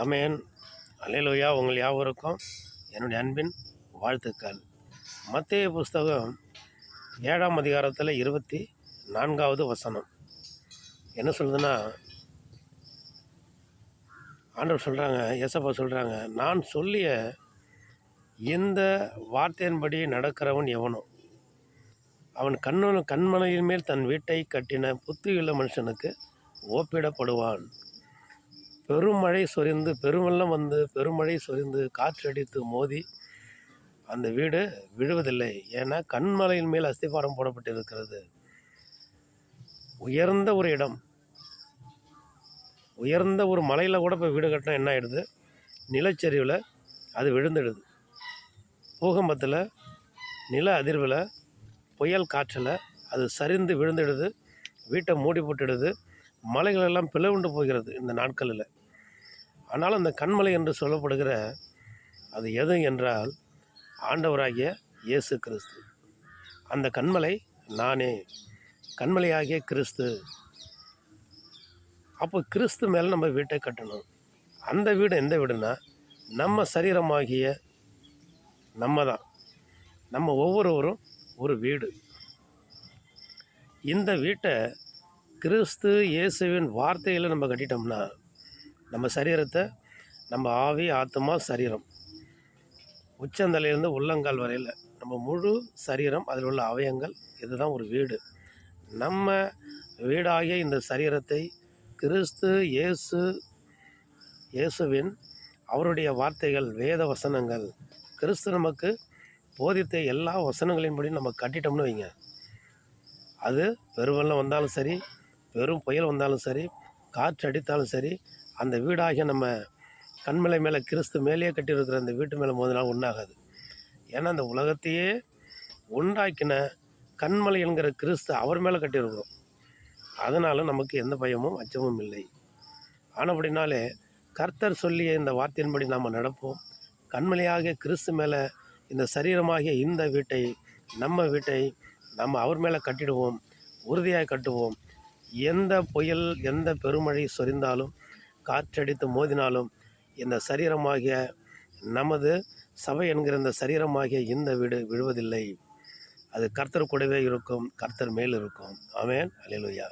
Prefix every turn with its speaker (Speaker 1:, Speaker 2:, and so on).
Speaker 1: ஆமென். அல்லேலூயா. உங்கள் யாவருக்கும் என்னுடைய அன்பின் வாழ்த்துக்கள். மத்தேயு புஸ்தகம் 7ஆம் அதிகாரத்தில் 24வது வசனம் என்ன சொல்லுதுன்னா, ஆண்டவர் சொல்கிறாங்க, ஏசப்பா சொல்கிறாங்க, நான் சொல்லிய இந்த வார்த்தையின்படி நடக்கிறவன் எவனோ அவன் கண்மலையின் மேல் தன் வீட்டை கட்டின புத்தியுள்ள மனுஷனுக்கு ஒப்பிடப்படுவான். பெருமழை சொரிந்து பெருவெள்ளம் வந்து பெருமழை சொரிந்து காற்றடித்து மோதி அந்த வீடு விழுவதில்லை. ஏன்னா கண்மலையின் மேல் அஸ்திபாரம் போடப்பட்டிருக்கிறது. உயர்ந்த ஒரு இடம், உயர்ந்த ஒரு மலையில் கூட இப்போ வீடு கட்டினா என்ன ஆகிடுது? நிலச்சரிவில் அது விழுந்துடுது. பூகம்பத்தில், நில அதிர்வில், புயல் காற்றில் அது சரிந்து விழுந்துடுது, வீட்டை மூடி போட்டுடுது, மலைகளெல்லாம் பிளவுண்டு போகிறது இந்த நாட்களில். ஆனாலும் அந்த கண்மலை என்று சொல்லப்படுகிற அது எது என்றால் ஆண்டவராகிய இயேசு கிறிஸ்து. அந்த கண்மலை நானே, கண்மலையாகிய கிறிஸ்து. அப்போ கிறிஸ்து மேலே நம்ம வீட்டை கட்டணும். அந்த வீடு எந்த வீடுனா நம்ம சரீரமாகிய நம்ம தான். நம்ம ஒவ்வொருவரும் ஒரு வீடு. இந்த வீட்டை கிறிஸ்து இயேசுவின் வார்த்தையில் நம்ம கட்டிட்டோம்னா நம்ம சரீரத்தை, நம்ம ஆவி, ஆத்மா, சரீரம், உச்சந்தலையிலேருந்து உள்ளங்கால் வரையில் நம்ம முழு சரீரம், அதில் உள்ள அவயங்கள், இதுதான் ஒரு வீடு. நம்ம வீடாகிய இந்த சரீரத்தை கிறிஸ்து இயேசுவின் அவருடைய வார்த்தைகள், வேத வசனங்கள், கிறிஸ்து நமக்கு போதித்த எல்லா வசனங்களின்படி நம்ம கட்டிட்டோம்னு வைங்க, அது பெருவெள்ளம் வந்தாலும் சரி, பெரும் புயல் வந்தாலும் சரி, காற்று அடித்தாலும் சரி, அந்த வீடாகிய நம்ம கண்மலை மேலே கிறிஸ்து மேலேயே கட்டியிருக்கிற அந்த வீட்டு மேலே மோதினால் ஒன்றாகாது. ஏன்னா அந்த உலகத்தையே உண்டாக்கின கண்மலை என்கிற கிறிஸ்து அவர் மேலே கட்டியிருக்கிறோம். அதனால் நமக்கு எந்த பயமும் அச்சமும் இல்லை. ஆனப்படினாலே கர்த்தர் சொல்லிய இந்த வார்த்தையின்படி நாம் நடப்போம். கண்மலையாகிய கிறிஸ்து மேலே இந்த சரீரமாகிய இந்த வீட்டை, நம்ம வீட்டை நம்ம அவர் மேலே கட்டிடுவோம், உறுதியாக கட்டுவோம். எந்த புயல், எந்த பெருமழை சொரிந்தாலும், காற்றடித்து மோதினாலும் இந்த சரீரமாகிய நமது சபை என்கிற இந்த சரீரமாகிய இந்த வீடு விழுவதில்லை. அது கர்த்தர் கூடவே இருக்கும், கர்த்தர் மேல் இருக்கும். ஆமென். அல்லேலூயா.